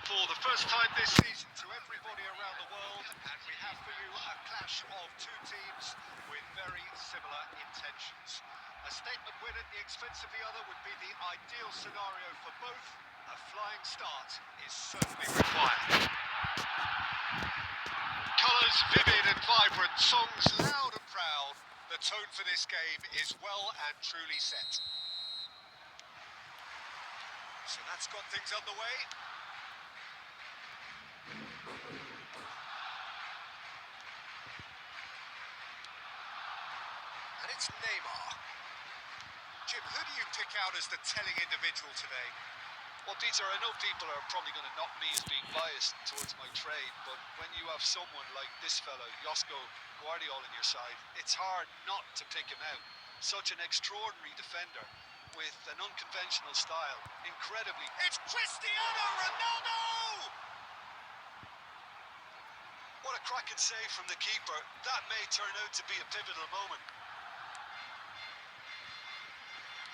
For the first time this season to everybody around the world, and we have for you a clash of two teams with very similar intentions. A statement win at the expense of the other would be the ideal scenario for both. A flying start is certainly required. Colours vivid and vibrant, songs loud and proud. The tone for this game is well and truly set. So that's got things underway. And it's Neymar. Jim, who do you pick out as the telling individual today? Well, Peter, I know people are probably going to knock me as being biased towards my trade, but when you have someone like this fella, Josko Guardiola, on your side, it's hard not to pick him out. Such an extraordinary defender with an unconventional style. Incredibly. It's Cristiano Ronaldo! What a cracking save from the keeper. That may turn out to be a pivotal moment.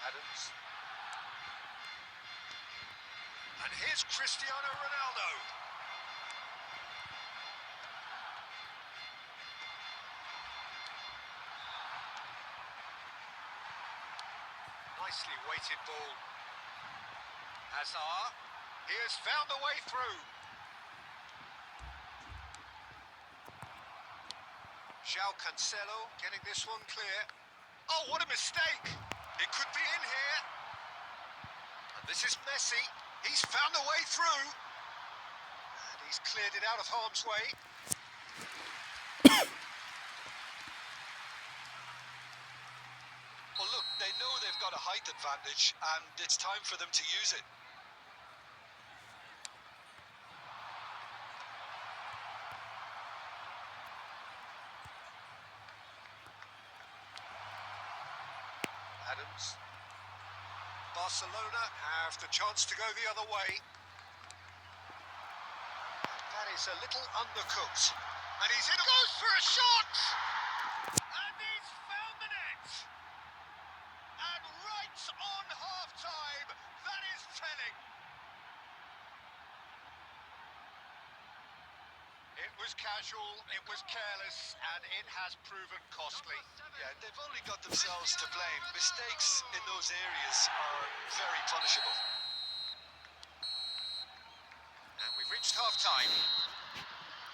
Adams. And here's Cristiano Ronaldo. Nicely weighted ball. Hazard. He has found a way through. João Cancelo getting this one clear. Oh, what a mistake! It could be in here. And this is Messi. He's found a way through. And he's cleared it out of harm's way. Well, look, they know they've got a height advantage, and it's time for them to use it. Adams. Barcelona have the chance to go the other way. That is a little undercooked. And he's in. Goes for a shot! And he's found the net! And right on half-time, that is telling. It was casual, it was careless, and it has proven costly. Yeah, they've only got themselves to blame. Mistakes in those areas are very punishable. And we've reached half-time.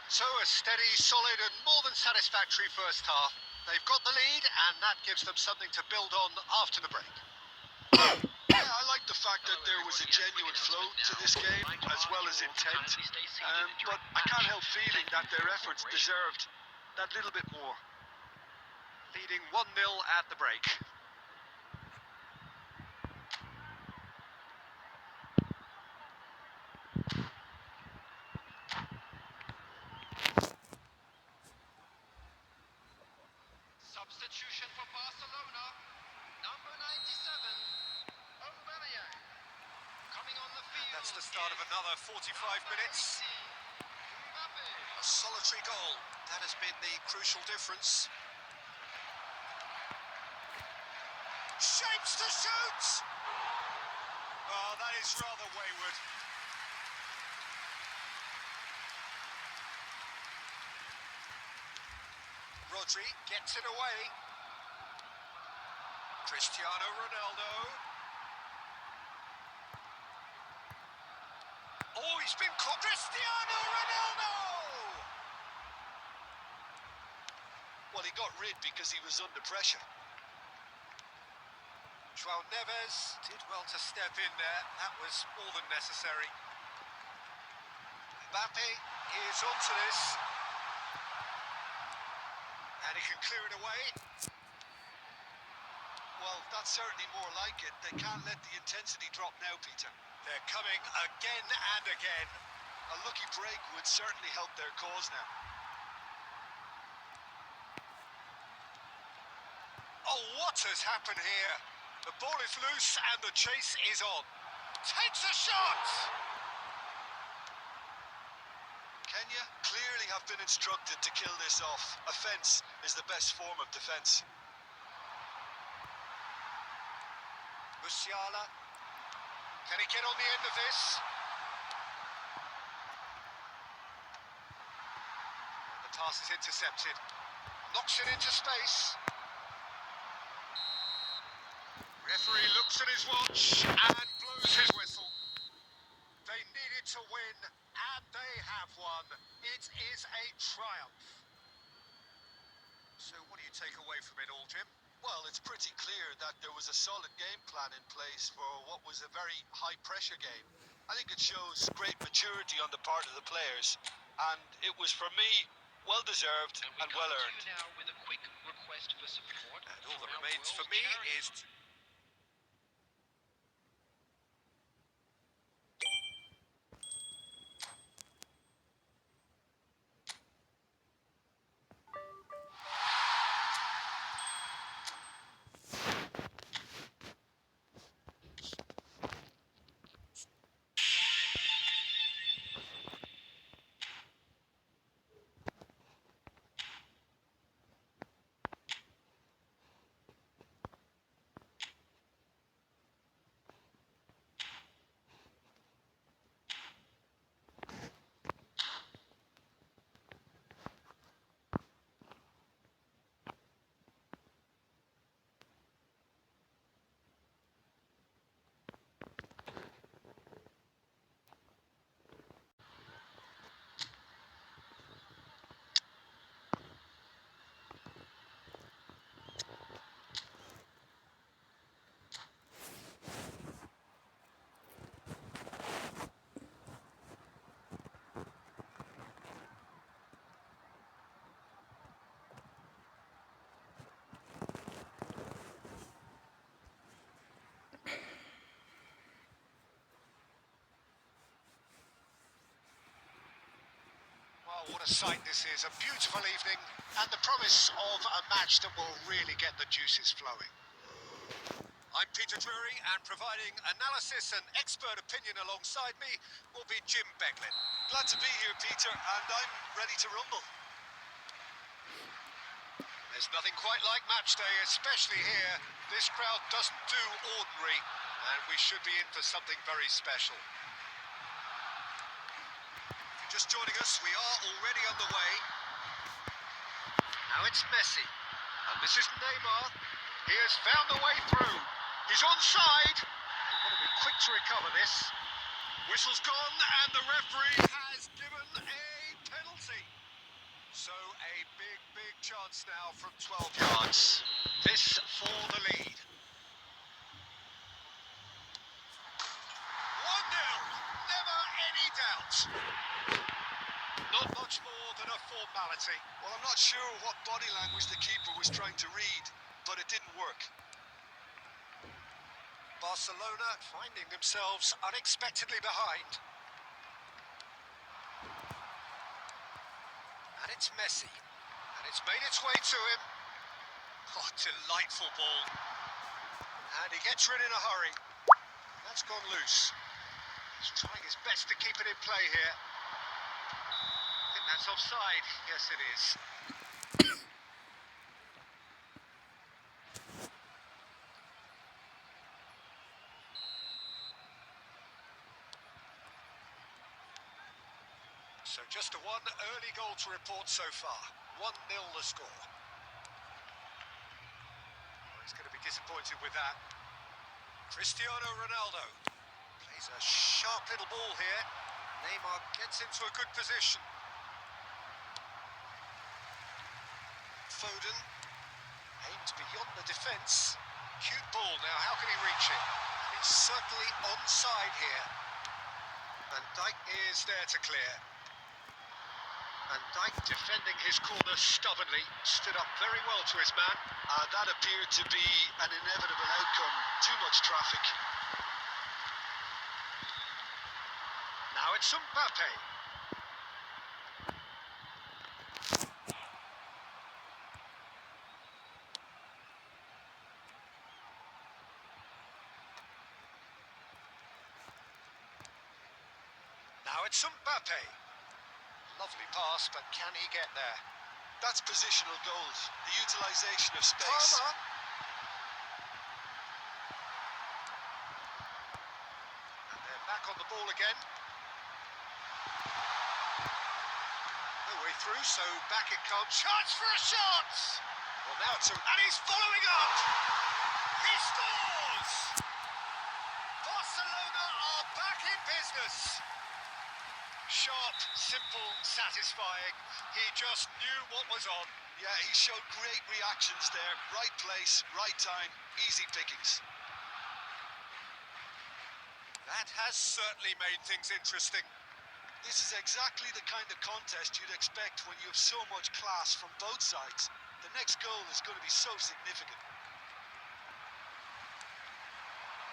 So a steady, solid and more than satisfactory first half. They've got the lead, and that gives them something to build on after the break. Yeah, I like the fact that there was a genuine flow to this game, as well as intent. But I can't help feeling that their efforts deserved that little bit more. Leading 1-0 at the break. Substitution for Barcelona, number 97, Aubameyang. Coming on the field. That's the start of another 45 minutes. A solitary goal. That has been the crucial difference. Shapes to shoot! Oh, that is rather wayward. Rodri gets it away. Cristiano Ronaldo. Oh, he's been caught. Cristiano Ronaldo! Well, he got rid because he was under pressure. João Neves did well to step in there. That was more than necessary. Mbappe is onto this. And he can clear it away. Well, that's certainly more like it. They can't let the intensity drop now, Peter. They're coming again and again. A lucky break would certainly help their cause now. Oh, what has happened here? The ball is loose and the chase is on. Takes a shot! Kenya clearly have been instructed to kill this off. Offence is the best form of defence. Musiala. Can he get on the end of this? The pass is intercepted. Knocks it into space. Referee looks at his watch and blows his whistle. They needed to win, and they have won. It is a triumph. So what do you take away from it all, Jim? Well, it's pretty clear that there was a solid game plan in place for what was a very high-pressure game. I think it shows great maturity on the part of the players, and it was, for me, well-deserved and well-earned. Now with a quick request for support. And all that remains for me is to... What a sight this is, a beautiful evening and the promise of a match that will really get the juices flowing. I'm Peter Drury and providing analysis and expert opinion alongside me will be Jim Beglin. Glad to be here, Peter, and I'm ready to rumble. There's nothing quite like match day, especially here. This crowd doesn't do ordinary and we should be in for something very special. Just joining us, we are already underway. Now it's Messi, and this is Neymar. He has found the way through. He's onside. They've got to be quick to recover this. Whistle's gone, and the referee has given a penalty. So a big chance now from 12 yards. This for the lead. 1-0. Never any doubt. Not much more than a formality. Well, I'm not sure what body language the keeper was trying to read, but it didn't work. Barcelona finding themselves unexpectedly behind. And it's Messi. And it's made its way to him. Oh, delightful ball. And he gets rid in a hurry. That's gone loose. He's trying his best to keep it in play here. I think that's offside. Yes, it is. So just a one early goal to report so far. 1-0 the score. He's going to be disappointed with that. Cristiano Ronaldo plays a sharp little ball here. Neymar gets into a good position. Foden aimed beyond the defence. Cute ball now, how can he reach it? And it's certainly onside here. Van Dijk is there to clear. Van Dijk defending his corner stubbornly, stood up very well to his man. That appeared to be an inevitable outcome. Too much traffic. Now it's Mbappe. Now it's Mbappe. Lovely pass, but can he get there? That's positional goals. The utilisation of space. Palmer. And they're back on the ball again. No way through, so back it comes. Chance for a shot! Well, now it's and he's following up! He scores! Barcelona are back in business. Sharp, simple, satisfying. He just knew what was on. Yeah, he showed great reactions there. Right place, right time, easy pickings. That has certainly made things interesting. This is exactly the kind of contest you'd expect when you have so much class from both sides. The next goal is going to be so significant.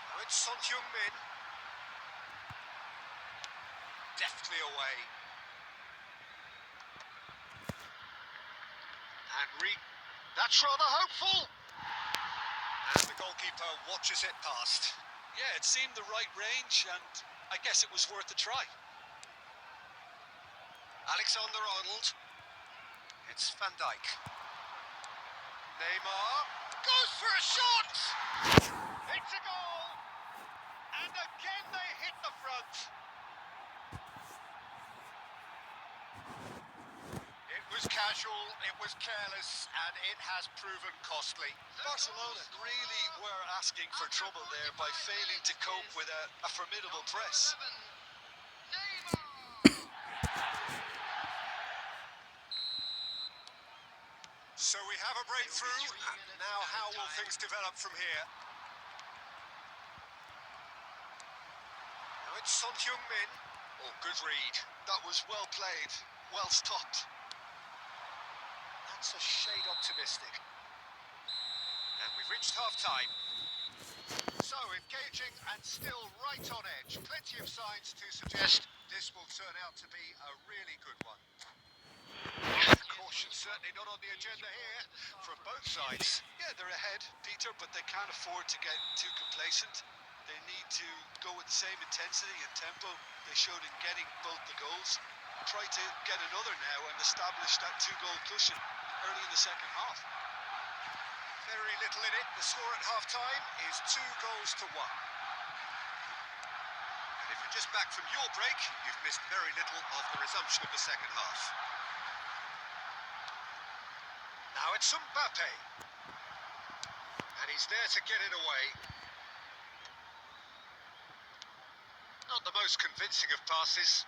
Now it's Son Heung-min. Deftly away. And that's rather hopeful. And the goalkeeper watches it past. Yeah, it seemed the right range, and I guess it was worth a try. Alexander-Arnold. It's Van Dijk. Neymar goes for a shot! It's a goal! And again they hit the front. It was casual, it was careless, and it has proven costly. Barcelona really were asking for trouble there by failing to cope with a formidable press. So we have a breakthrough. Now how will things develop from here? Now it's Son Heung-min. Oh, good read. That was well played, well stopped. That's a shade optimistic. And we've reached half-time. So engaging and still right on edge. Plenty of signs to suggest this will turn out to be a really good one. Caution certainly not on the agenda here from both sides. Yeah, they're ahead, Peter, but they can't afford to get too complacent. They need to go with the same intensity and tempo they showed in getting both the goals. Try to get another now and establish that two-goal cushion early in the second half. Very little in it. The score at half-time is 2-1. And if you're just back from your break, you've missed very little of the resumption of the second half. Now it's Mbappe. And he's there to get it away. Not the most convincing of passes.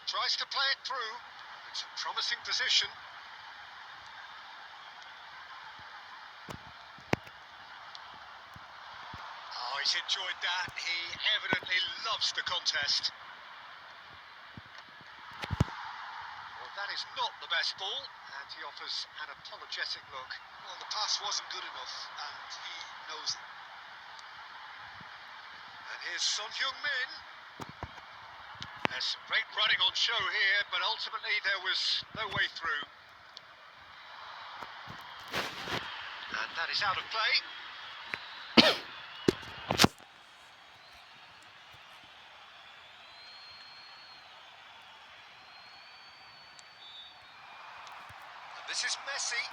Tries to play it through. It's a promising position. Oh, he's enjoyed that. He evidently loves the contest. Well, that is not the best ball, and he offers an apologetic look. Well, the pass wasn't good enough, and he knows it. And here's Son Heung-min. There's some great running on show here, but ultimately there was no way through. And that is out of play. And this is Messi.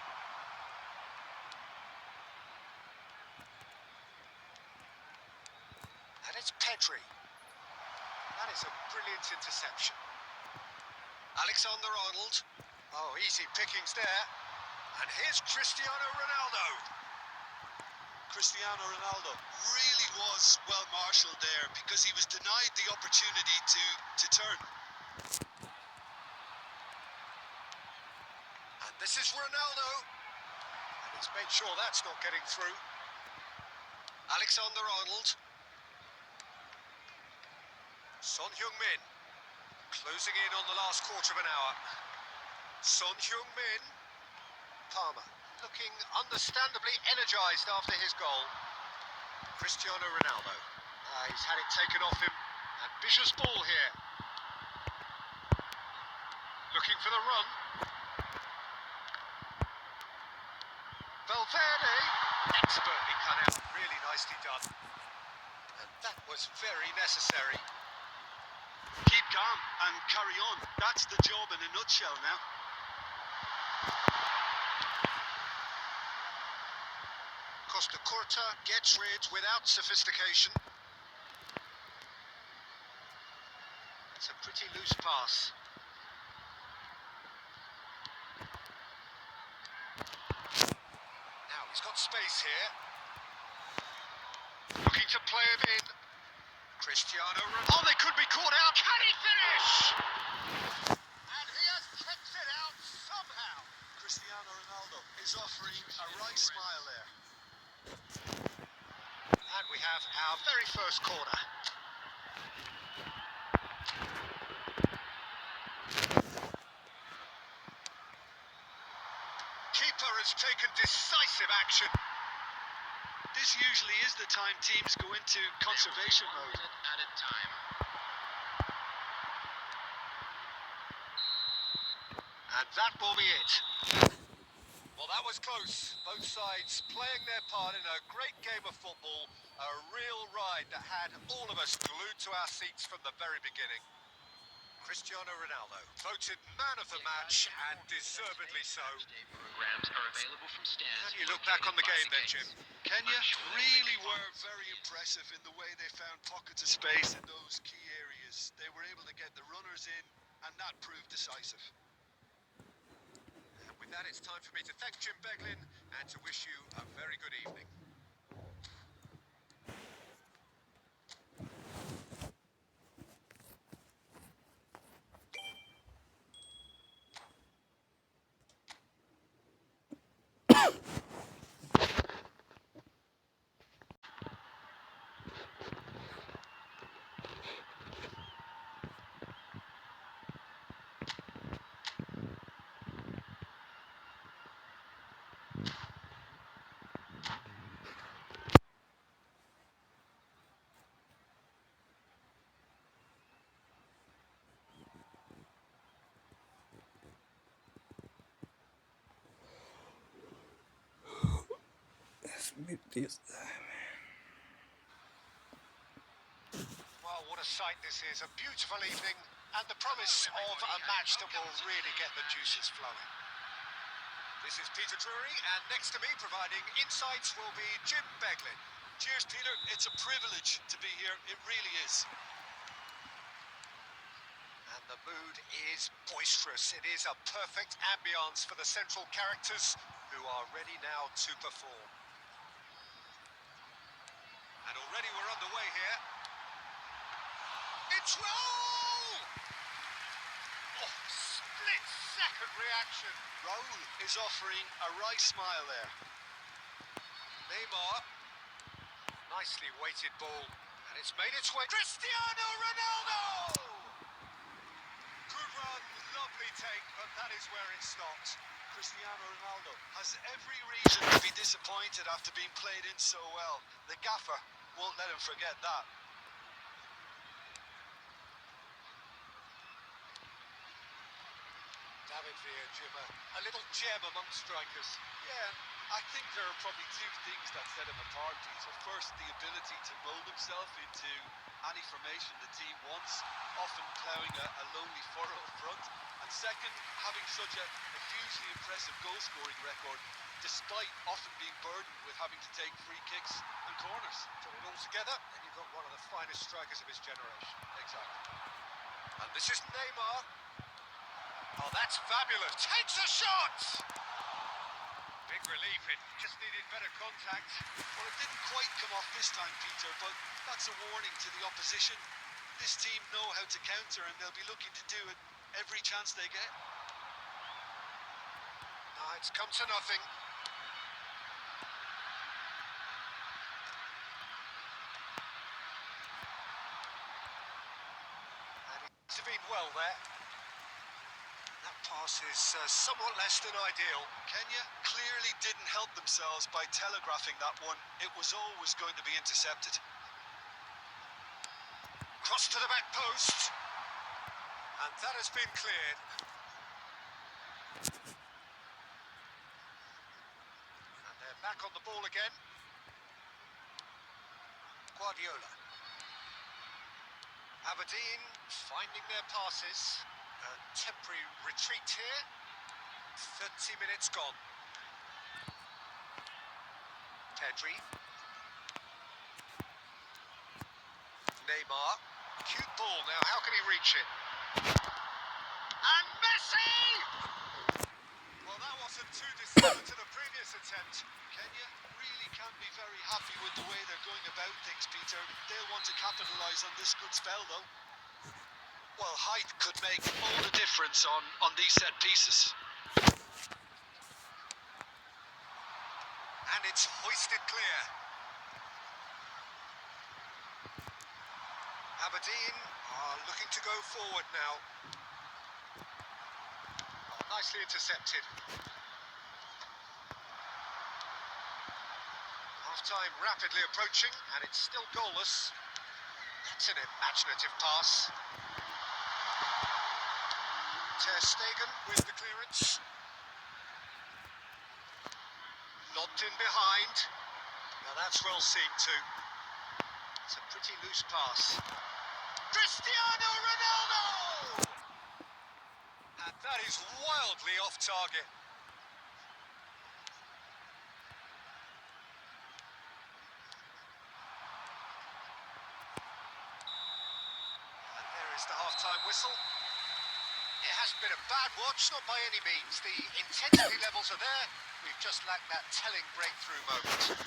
And it's Pedri. That is a brilliant interception. Alexander-Arnold. Oh, easy pickings there. And here's Cristiano Ronaldo. Cristiano Ronaldo really was well marshalled there because he was denied the opportunity to turn. And this is Ronaldo. And he's made sure that's not getting through. Alexander-Arnold. Son Heung-min. Closing in on the last quarter of an hour. Son Heung-min. Palmer. Looking understandably energised after his goal. Cristiano Ronaldo. He's had it taken off him. Ambitious ball here. Looking for the run. Valverde. Expertly cut out. Really nicely done. And that was very necessary. Keep calm and carry on. That's the job in a nutshell now. Costa Curta gets rid without sophistication. It's a pretty loose pass. Now he's got space here. Looking to play it in. Cristiano Ronaldo. Oh, they could be caught out. Can he finish? And he has kept it out somehow. Cristiano Ronaldo is offering a right smile there. And we have our very first corner. Keeper has taken decisive action. This usually is the time teams go into conservation mode. At a time. And that will be it. Well, that was close. Both sides playing their part in a great game of football. A real ride that had all of us glued to our seats from the very beginning. Cristiano Ronaldo, voted man of the match, and deservedly so. Programs are available from stands. How do you look back on the game then, Jim? Kenya really were very impressive in the way they found pockets of space in those key areas. They were able to get the runners in, and that proved decisive. And with that, it's time for me to thank Jim Beglin and to wish you a very good evening. Well, what a sight this is. A beautiful evening and the promise of a match that will really get the juices flowing. This is Peter Drury, and next to me providing insights will be Jim Beglin. Cheers, Peter. It's a privilege to be here. It really is. And the mood is boisterous. It is a perfect ambience for the central characters who are ready now to perform. And already we're underway here. It's roll! Oh, split-second reaction. Raul is offering a right smile there. Neymar. Nicely weighted ball. And it's made its way. Cristiano Ronaldo! Good run, lovely take, but that is where it stopped. Cristiano Ronaldo has every reason to be disappointed after being played in so well. The gaffer won't let him forget that. David Villa, Jim, a little gem among strikers. Yeah, I think there are probably two things that set him apart, Peter. First, the ability to mould himself into any formation the team wants, often ploughing a lonely furrow up front. And second, having such a hugely impressive goal-scoring record, despite often being burdened with having to take free kicks and corners. Put it all together, and you've got one of the finest strikers of his generation. Exactly. And this is Neymar. Oh, that's fabulous. Takes a shot! Big relief, it just needed better contact. Well, it didn't quite come off this time, Peter, but that's a warning to the opposition. This team know how to counter, and they'll be looking to do it every chance they get. It's come to nothing. And he's intervened well there. That pass is somewhat less than ideal. Kenya clearly didn't help themselves by telegraphing that one. It was always going to be intercepted. Cross to the back post. And that has been cleared. And they're back on the ball again. Guardiola. Aberdeen finding their passes. A temporary retreat here. 30 minutes gone. Pedri. Neymar. Cute ball now. How can he reach it? And Messi! Well, that wasn't too dissimilar to the previous attempt. Kenya really can't be very happy with the way they're going about things, Peter. They'll want to capitalise on this good spell, though. Well, height could make all the difference on these set pieces. And it's hoisted clear. Aberdeen are looking to go forward now. Oh, nicely intercepted. Half-time rapidly approaching, and it's still goalless. That's an imaginative pass. Ter Stegen with the clearance. Lobbed in behind. Now that's well seen too. It's a pretty loose pass. Cristiano Ronaldo! And that is wildly off target. And there is the half-time whistle. It hasn't been a bad watch, not by any means. The intensity levels are there. We've just lacked that telling breakthrough moment.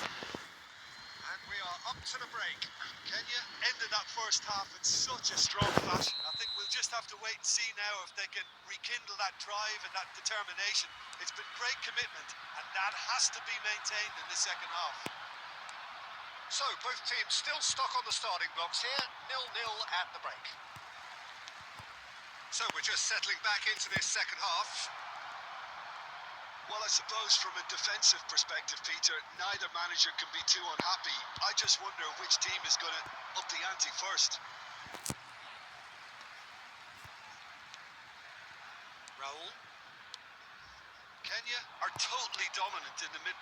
And we are up to the break. Kenya ended that first half in such a strong fashion. I think we'll just have to wait and see now if they can rekindle that drive and that determination. It's been great commitment, and that has to be maintained in the second half. So, both teams still stuck on the starting blocks here. 0-0 at the break. So we're just settling back into this second half. Well, I suppose from a defensive perspective, Peter, neither manager can be too unhappy. I just wonder which team is going to up the ante first. Raul. Kenya are totally dominant in the mid.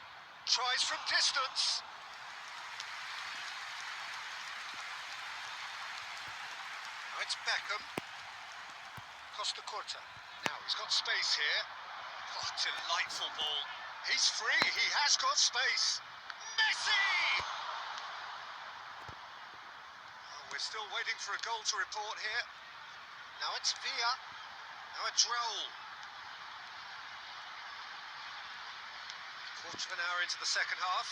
Tries from distance. Now it's Beckham. Costa Corta. Now he's got space here. Oh, delightful ball. He's free. He has got space. Messi! Oh, we're still waiting for a goal to report here. Now it's Villa. Now it's Raul. Quarter of an hour into the second half.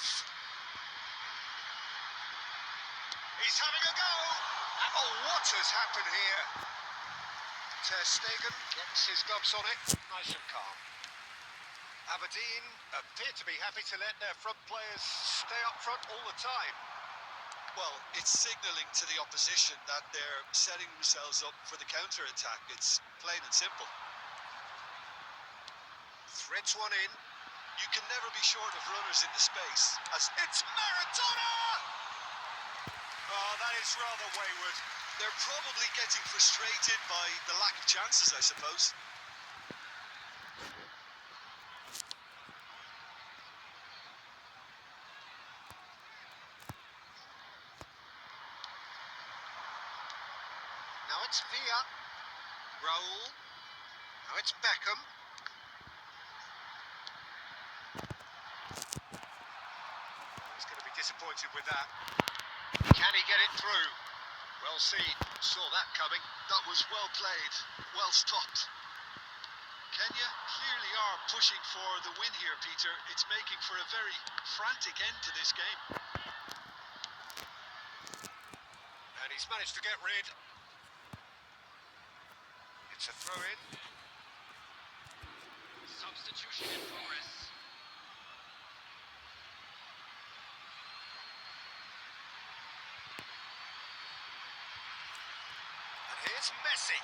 He's having a go. Oh, what has happened here? Ter Stegen gets his gloves on it, nice and calm. Aberdeen appear to be happy to let their front players stay up front all the time. Well, it's signalling to the opposition that they're setting themselves up for the counter-attack. It's plain and simple. Threads one in. You can never be short of runners into space. As It's Maradona! Oh, that is rather wayward. they're probably getting frustrated by the lack of chances, I suppose. Now it's Villa. Raul. Now it's Beckham. He's going to be disappointed with that. Can he get it through? Well seen. Saw that coming. That was well played, well stopped. Kenya clearly are pushing for the win here, Peter. It's making for a very frantic end to this game. And he's managed to get rid. It's a throw-in. Substitution in progress. And here's Messi.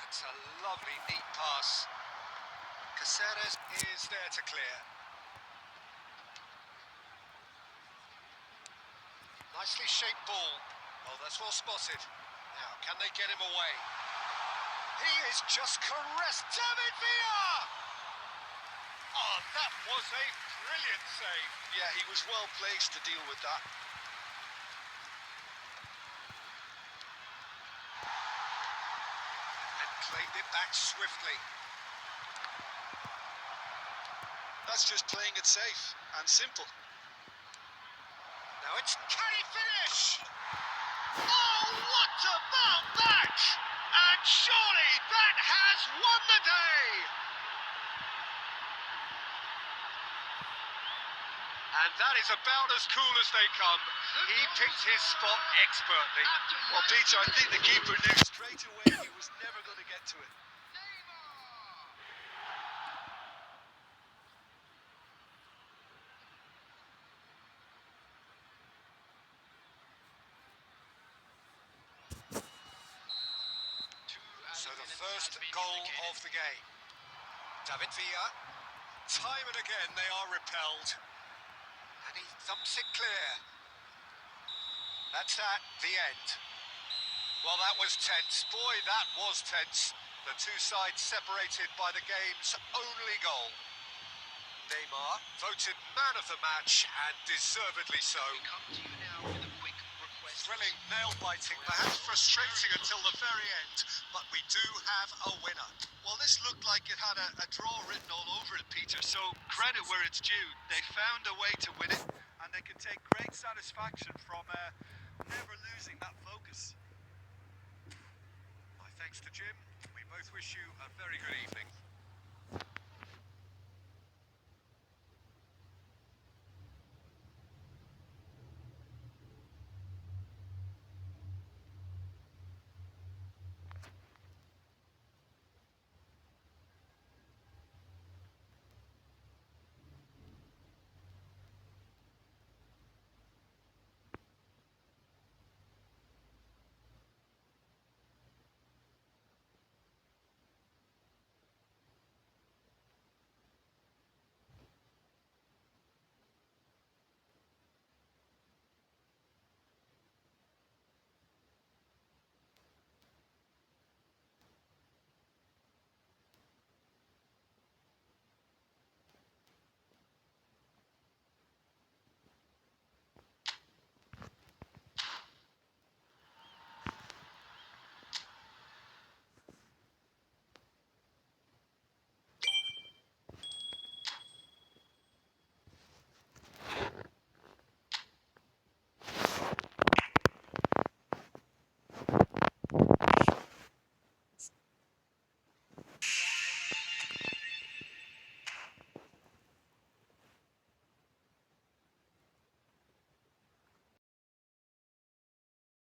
That's a lovely, neat pass. Caceres is there to clear. Nicely shaped ball. Oh, that's well spotted. Now, can they get him away? He is just caressed. David Villa! Oh, that was a brilliant save. Yeah, he was well placed to deal with that. And claimed it back swiftly. That's just playing it safe and simple. Now it's, can he finish? Oh, what about that? And surely that has won the day. And that is about as cool as they come. He picked his spot expertly. Well, Peter, I think the keeper knew straight away he was never going to get to it. So the first goal of the game. David Villa. Time and again they are repelled. And he thumps it clear. That's at the end. Well, that was tense. Boy, that was tense. The two sides separated by the game's only goal. Neymar voted man of the match, and deservedly so. We come to you now with a quick request. Thrilling, nail-biting, perhaps frustrating until the very end, but we do have a winner. Well, this looked like it had a draw written all over it, Peter, so credit where it's due. They found a way to win it, and they can take great satisfaction from never losing that focus. My thanks to Jim. We both wish you a very good evening.